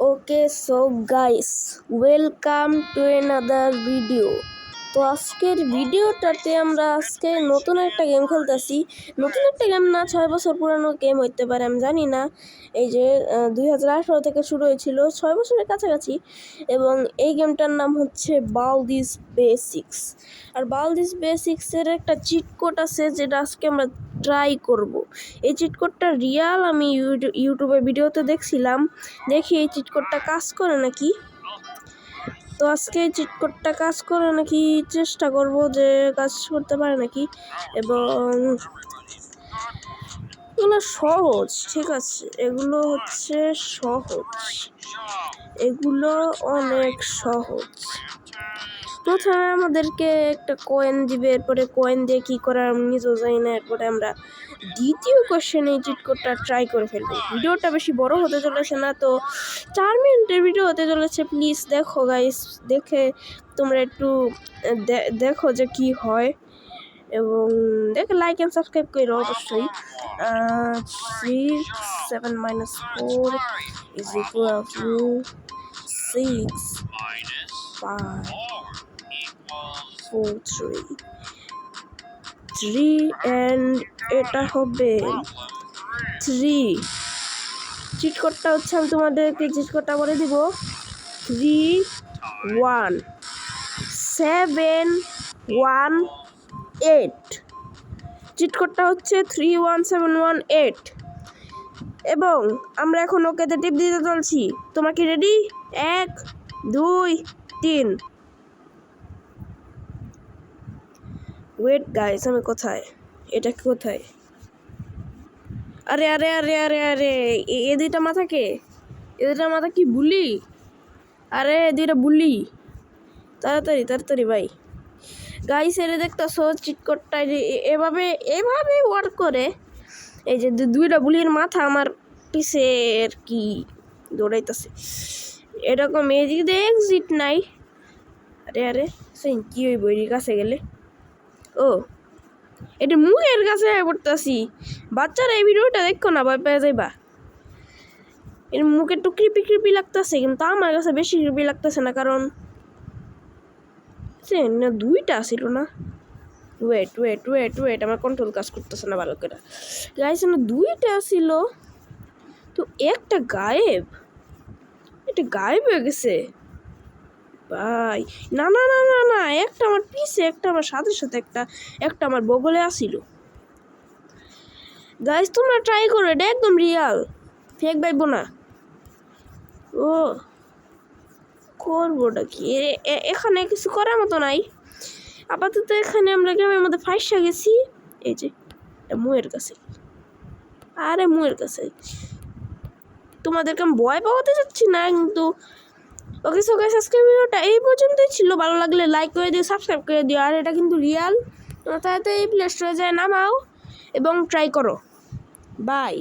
Okay so guys, welcome to another video. তো আজকের ভিডিওটাতে আমরা আজকে নতুন একটা গেম খেলতেছি। নতুন একটা গেম না, 6 বছর পুরানো গেম হইতে পারে, আমি জানি না। এই যে 2018 থেকে শুরু হয়েছিল, 6 বছরের কাছাকাছি। এবং এই গেমটার নাম হচ্ছে বালদিস বেসিক্স। আর বালদিস বেসিক্সের একটা চিট কোড আছে, যেটা আজকে আমরা ট্রাই করব। এই চিট কোডটা রিয়াল, আমি ইউটিউবে ভিডিওতে দেখছিলাম, দেখি এই চিট কোডটা কাজ করে নাকি। তো আজকে এই চিট কোডটা কাজ করে নাকি চেষ্টা করব, যে কাজ করতে পারে নাকি। এবং এগুলো সহজ, ঠিক আছে, এগুলো হচ্ছে সহজ, এগুলো অনেক সহজ। প্রথমে আমাদেরকে একটা কয়েন দিবে, এরপরে কয়েন দিয়ে কী করার আমি নিজেও জানি না। এরপরে আমরা দ্বিতীয় কোশ্চেনে এই চিট কোডটা ট্রাই করে ফেলবো। ভিডিওটা বেশি বড় হতে চলেছে না, তো 4 মিনিটের ভিডিও হতে চলেছে। প্লিজ দেখো গাইস, দেখে তোমরা একটু দেখো যে কি হয়, এবং দেখে লাইক অ্যান্ড সাবস্ক্রাইব করো অবশ্যই। 6 7 - 4 is equal to 6 5 4 3 and এটা হবে 3। চিট কোডটা হচ্ছে, আমি তোমাদেরকে চিট কোডটা বলে দিব। 3 1 7 1 8। চিট কোডটা হচ্ছে 31718। এবং আমরা এখন ওকেতে টিপ দিতে চলছি। তোমরা কি রেডি? 1 2 3। ওয়েট গাইস, আমি কোথায়? এটা কোথায়? আরে আরে আরে আরে আরে, এ দুইটা মাথা কে? এ দুইটা মাথা কি বুলি? আরে দুইটা বুলি, তাড়াতাড়ি তাড়াতাড়ি ভাই। গাইস, এর দেখতেছো চিট কোডটা এভাবে এভাবে ওয়ার্ক করে। এই যে দুইটা বুলির মাথা আমার পিছে আর কি দৌড়াইতেছে এরকম। এদিকে এক্সিট নাই। আরে আরে সেই কি হইব এর কাছে গেলে? ও, এটা মুখের কাছে পড়তেছি। বাচ্চারা এই ভিডিওটা দেখো না, ভয় পেয়ে যাইবা। এর মুখে একটু কৃপি কৃপি লাগতেছে, কিন্তু আমার কাছে বেশি কৃপি লাগতেছে না, কারণ না দুইটা ছিল না। ওয়েট ওয়েট ওয়েট ওয়েট, আমার কন্ট্রোল কাজ করতেছে না ভালো করে। গাইস, না দুইটা ছিল, তো একটা গায়েব। এটা গায়েব হয়ে গেছে ভাই। না না না না না, একটা আমার পিছে, একটা আমার সাথে সাথে, একটা আমার বগলে আসিল। গাইস, তোমরা ট্রাই করো, এটা একদম রিয়াল, ফেক ভাইবো না। ও করবোটা কি? এখানে কিছু করার মতো নাই আপাতত। এখানে আমরা গেমের মধ্যে ফাইসা গেছি। এই যে মুয়ের কাছে, আরে মুয়ের কাছে তোমাদেরকে আমি ভয় পাওয়াতে যাচ্ছি না, কিন্তু ওকে সো গাইস, আজকের ভিডিওটা এই পর্যন্তই ছিল। ভালো লাগলে লাইক করে দিও, সাবস্ক্রাইব করে দিও। আর এটা কিন্তু রিয়াল, তাড়াতাড়ি প্লে স্টোরে যায় নামাও এবং ট্রাই করো। বাই।